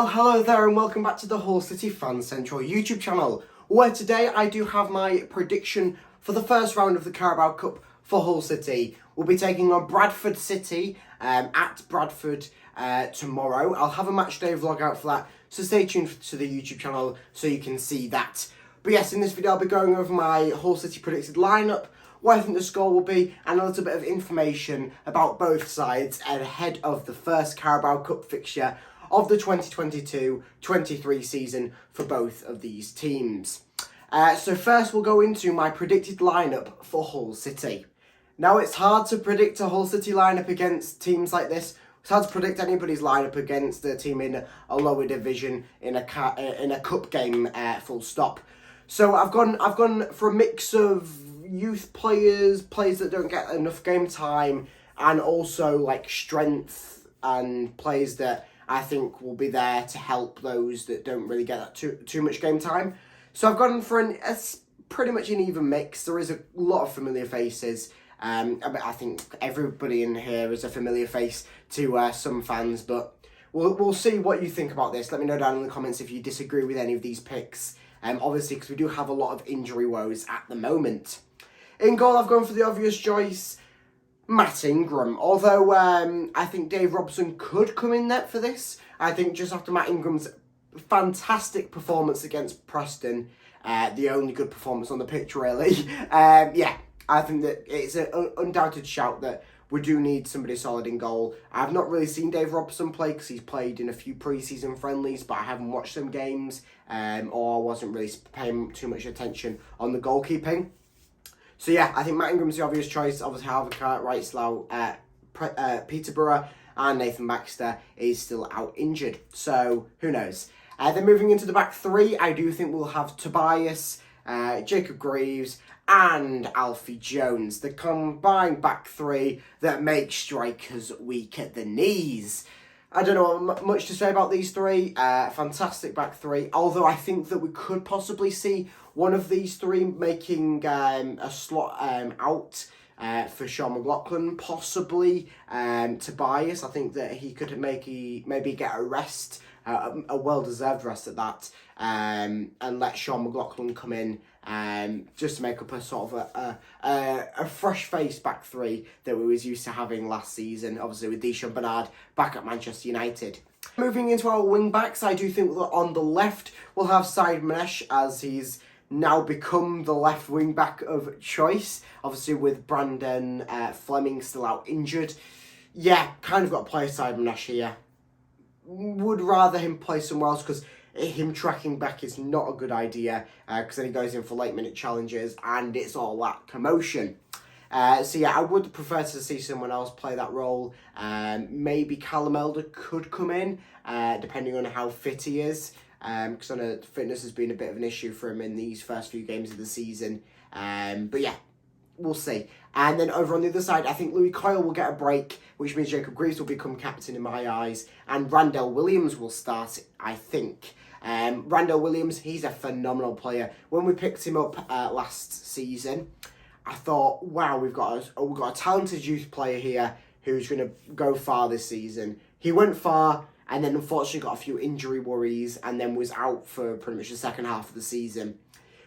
Well, hello there and welcome back to the Hull City Fan Central YouTube channel, where today I do have my prediction for the first round of the Carabao Cup for Hull City. We'll be taking on Bradford City at Bradford tomorrow. I'll have a match day vlog out for that, so stay tuned to the YouTube channel so you can see that. But yes, in this video I'll be going over my Hull City predicted lineup, what I think the score will be, and a little bit of information about both sides ahead of the first Carabao Cup fixture of the 2022-23 season for both of these teams. So first we'll go into my predicted lineup for Hull City. Now it's hard to predict a Hull City lineup against teams like this. It's hard to predict anybody's lineup against a team in a lower division in a cup game. Full stop. So I've gone for a mix of youth players that don't get enough game time, and also like strength and players that I think will be there to help those that don't really get that too much game time. So I've gone for a pretty much an even mix. There is a lot of familiar faces. I think everybody in here is a familiar face to some fans, but we'll see what you think about this. Let me know down in the comments if you disagree with any of these picks. Obviously, because we do have a lot of injury woes at the moment. In goal, I've gone for the obvious choice, Matt Ingram. Although I think Dave Robson could come in net for this. I think just after Matt Ingram's fantastic performance against Preston, the only good performance on the pitch really, yeah, I think that it's an undoubted shout that we do need somebody solid in goal. I've not really seen Dave Robson play because he's played in a few pre-season friendlies, but I haven't watched some games, or I wasn't really paying too much attention on the goalkeeping. So yeah, I think Matt Ingram's the obvious choice. Obviously, Harvard, Wright Slough, Peterborough, and Nathan Baxter is still out injured. So who knows? Then moving into the back three, I do think we'll have Tobias, Jacob Greaves, and Alfie Jones. The combined back three that makes strikers weak at the knees. I don't know much to say about these three. Fantastic back three. Although I think that we could possibly see one of these three making a slot out for Sean McLaughlin. Possibly Tobias. I think that he could maybe get a rest, a well-deserved rest at that, and let Sean McLaughlin come in just to make up a sort of a fresh-faced back three that we was used to having last season, obviously with Deschamps Bernard back at Manchester United. Moving into our wing-backs, I do think that on the left we'll have Said Manesh, as he's now become the left wing-back of choice, obviously with Brandon Fleming still out injured. Yeah, kind of got to play Said Manesh here. Would rather him play somewhere else, because him tracking back is not a good idea, because then he goes in for late minute challenges and it's all that commotion. So yeah, I would prefer to see someone else play that role. Maybe Callum Elder could come in, depending on how fit he is, because I know fitness has been a bit of an issue for him in these first few games of the season. But yeah, we'll see. And then over on the other side, I think Louis Coyle will get a break, which means Jacob Greaves will become captain in my eyes, and Randell Williams will start, I think. Randell Williams, he's a phenomenal player. When we picked him up last season, I thought, wow, we've got a talented youth player here who's going to go far this season. He went far, and then unfortunately got a few injury worries, and then was out for pretty much the second half of the season.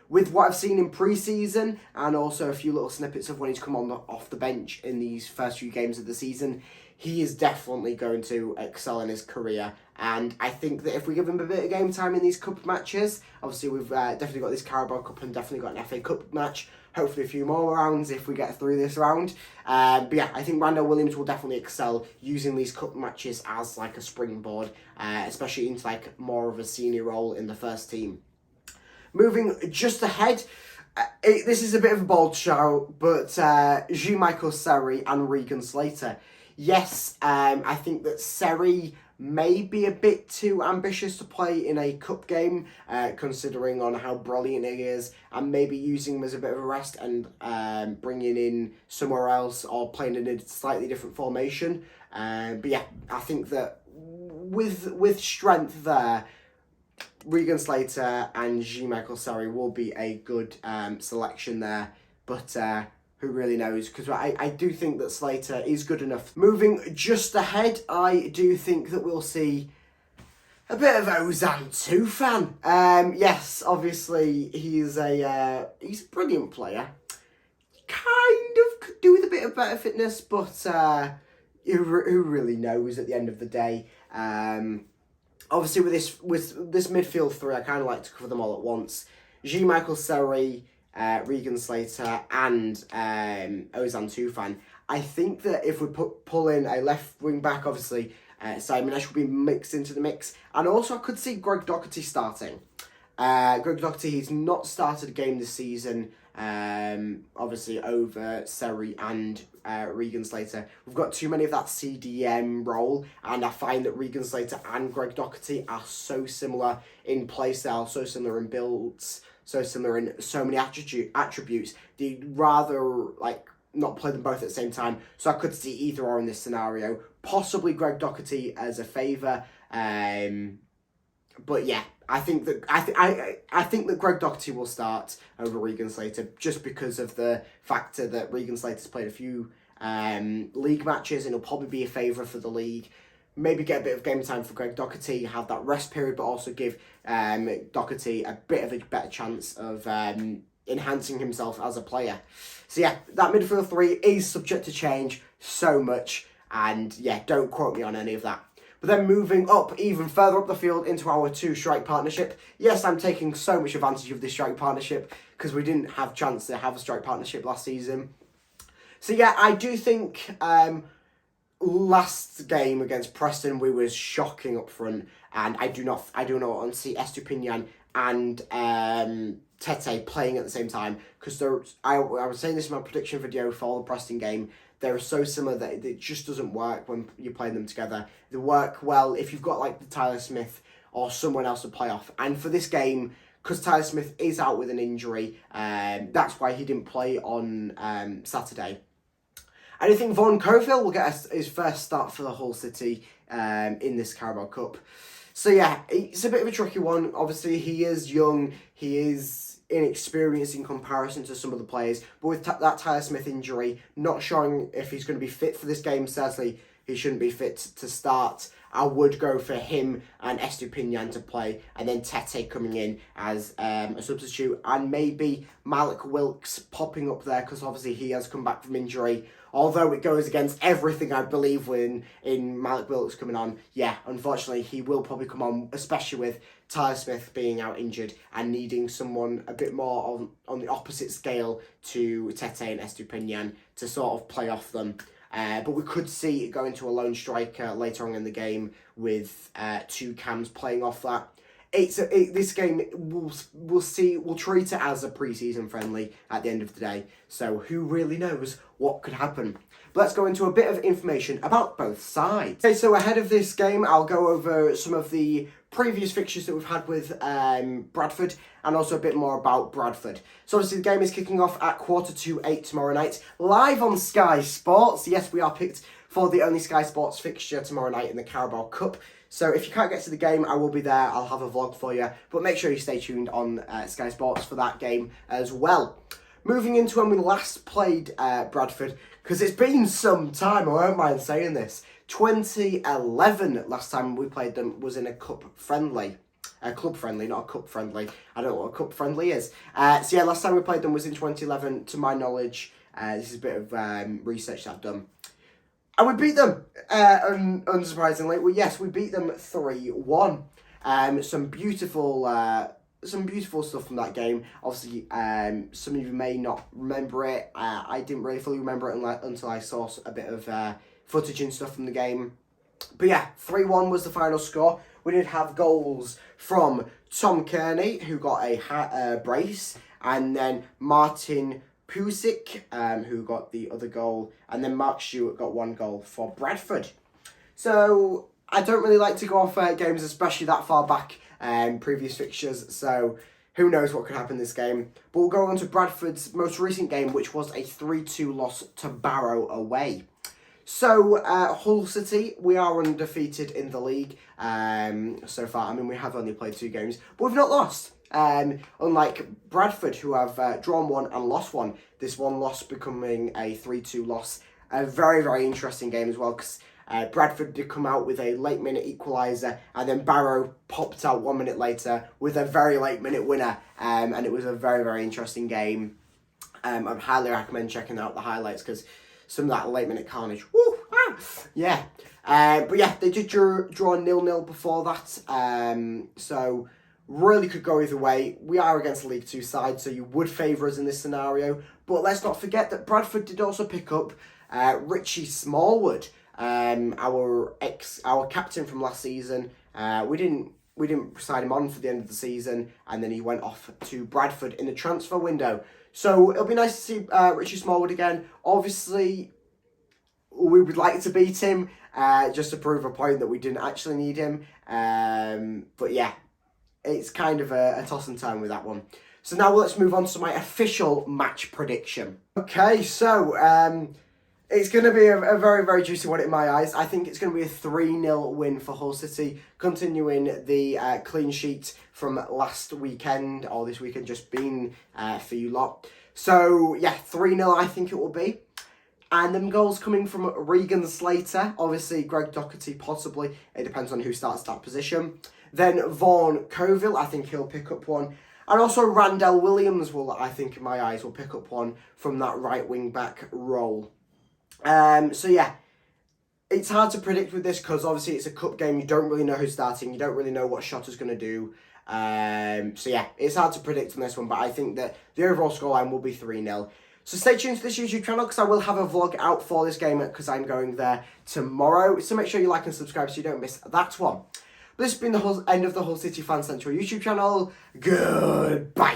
With what I've seen in pre-season, and also a few little snippets of when he's come off the bench in these first few games of the season, he is definitely going to excel in his career. And I think that if we give him a bit of game time in these cup matches, obviously we've definitely got this Carabao Cup and definitely got an FA Cup match, hopefully a few more rounds if we get through this round. But yeah, I think Randell Williams will definitely excel using these cup matches as like a springboard, especially into like more of a senior role in the first team. Moving just ahead, this is a bit of a bold shout, but Jean-Michael Seri and Regan Slater. Yes, I think that Seri may be a bit too ambitious to play in a cup game, considering on how brilliant he is, and maybe using him as a bit of a rest and bringing in somewhere else or playing in a slightly different formation. But yeah, I think that with strength there, Regan Slater and Jean-Michael Seri will be a good selection there, but who really knows, because I do think that Slater is good enough. Moving just ahead, I do think that we'll see A bit of Ozan too fan. Yes, obviously he's a brilliant player. Kind of could do with a bit of better fitness, but who really knows at the end of the day. Obviously with this midfield three, I kind of like to cover them all at once. Michael Seri, Regan Slater, and Ozan Tufan. I think that if we pull in a left wing back, obviously Simon Ash will be mixed into the mix, and also I could see Greg Doherty starting. Greg Doherty, he's not started a game this season, obviously over Seri and Regan Slater. We've got too many of that CDM role, and I find that Regan Slater and Greg Doherty are so similar in playstyle, so similar in builds, so similar in so many attributes. They'd rather like not play them both at the same time, so I could see either or in this scenario. Possibly Greg Doherty as a favour, but yeah, I think that I think that Greg Doherty will start over Regan Slater just because of the factor that Regan Slater's played a few league matches and he'll probably be a favourite for the league. Maybe get a bit of game time for Greg Doherty, have that rest period, but also give Doherty a bit of a better chance of enhancing himself as a player. So yeah, that midfield three is subject to change so much, and yeah, don't quote me on any of that. But then moving up, even further up the field into our two-strike partnership. Yes, I'm taking so much advantage of this strike partnership because we didn't have a chance to have a strike partnership last season. So yeah, I do think last game against Preston we was shocking up front, and I do not want to see Estupinian and Tete playing at the same time, because I was saying this in my prediction video for the Preston game. They're so similar that it just doesn't work when you play them together. They work well if you've got like the Tyler Smith or someone else to play off. And for this game, because Tyler Smith is out with an injury, that's why he didn't play on Saturday. I do think Vaughan Cofield will get his first start for the Hull City in this Carabao Cup. So yeah, it's a bit of a tricky one. Obviously, he is young. He is inexperienced in comparison to some of the players. But with that Tyler Smith injury, not showing if he's going to be fit for this game, certainly he shouldn't be fit to start. I would go for him and Estupinian to play, and then Tete coming in as a substitute, and maybe Malik Wilks popping up there because obviously he has come back from injury. Although it goes against everything I believe in Malik Wilks coming on, yeah, unfortunately he will probably come on, especially with Tyler Smith being out injured and needing someone a bit more on the opposite scale to Tete and Estupinian to sort of play off them. But we could see it go into a lone striker later on in the game with two cams playing off that. This game we'll treat it as a pre-season friendly at the end of the day. So who really knows what could happen? But let's go into a bit of information about both sides. Okay, so ahead of this game, I'll go over some of the previous fixtures that we've had with Bradford, and also a bit more about Bradford. So obviously the game is kicking off at 8:15 tomorrow night, live on Sky Sports. Yes, we are picked for the only Sky Sports fixture tomorrow night in the Carabao Cup. So if you can't get to the game, I will be there. I'll have a vlog for you. But make sure you stay tuned on Sky Sports for that game as well. Moving into when we last played Bradford, because it's been some time, I won't mind saying this. 2011, last time we played them, was in a cup friendly. A club friendly, not a cup friendly. I don't know what a cup friendly is. So yeah, last time we played them was in 2011, to my knowledge. This is a bit of research that I've done. And we beat them, unsurprisingly. Well, yes, we beat them 3-1. Some beautiful stuff from that game. Obviously, some of you may not remember it. I didn't really fully remember it until I saw a bit of footage and stuff from the game. But yeah, 3-1 was the final score. We did have goals from Tom Kearney, who got a brace, and then Martin Pusic, who got the other goal, and then Mark Stewart got one goal for Bradford. So I don't really like to go off games, especially that far back, previous fixtures, so who knows what could happen this game. But we'll go on to Bradford's most recent game, which was a 3-2 loss to Barrow away. So, Hull City, we are undefeated in the league so far. I mean, we have only played 2 games, but we've not lost. Unlike Bradford, who have drawn 1 and lost 1. This one loss becoming a 3-2 loss. A very, very interesting game as well, because Bradford did come out with a late minute equaliser, and then Barrow popped out 1 minute later with a very late minute winner, and it was a very, very interesting game. I highly recommend checking out the highlights because some of that late minute carnage. Woo, yeah. But yeah, they did draw 0-0 before that. So really could go either way. We are against a League Two side, so you would favour us in this scenario. But let's not forget that Bradford did also pick up Richie Smallwood, our captain from last season. We didn't sign him on for the end of the season, and then he went off to Bradford in the transfer window. So it'll be nice to see Richie Smallwood again. Obviously, we would like to beat him, just to prove a point that we didn't actually need him. But yeah, it's kind of a toss and turn with that one. So now let's move on to my official match prediction. Okay, so it's going to be a very, very juicy one in my eyes. I think it's going to be a 3-0 win for Hull City, continuing the clean sheet from last weekend, or this weekend just been for you lot. So yeah, 3-0 I think it will be. And them goals coming from Regan Slater, obviously Greg Doherty possibly, it depends on who starts that position. Then Vaughan Coville, I think he'll pick up one. And also Randell Williams will, I think in my eyes, will pick up one from that right wing back role. So yeah, it's hard to predict with this because obviously it's a cup game. You don't really know who's starting. You don't really know what Shotter's going to do. So yeah, it's hard to predict on this one, but I think that the overall scoreline will be 3-0. So stay tuned to this YouTube channel because I will have a vlog out for this game because I'm going there tomorrow. So make sure you like and subscribe so you don't miss that one. But this has been the end of the Hull City Fan Central YouTube channel. Goodbye.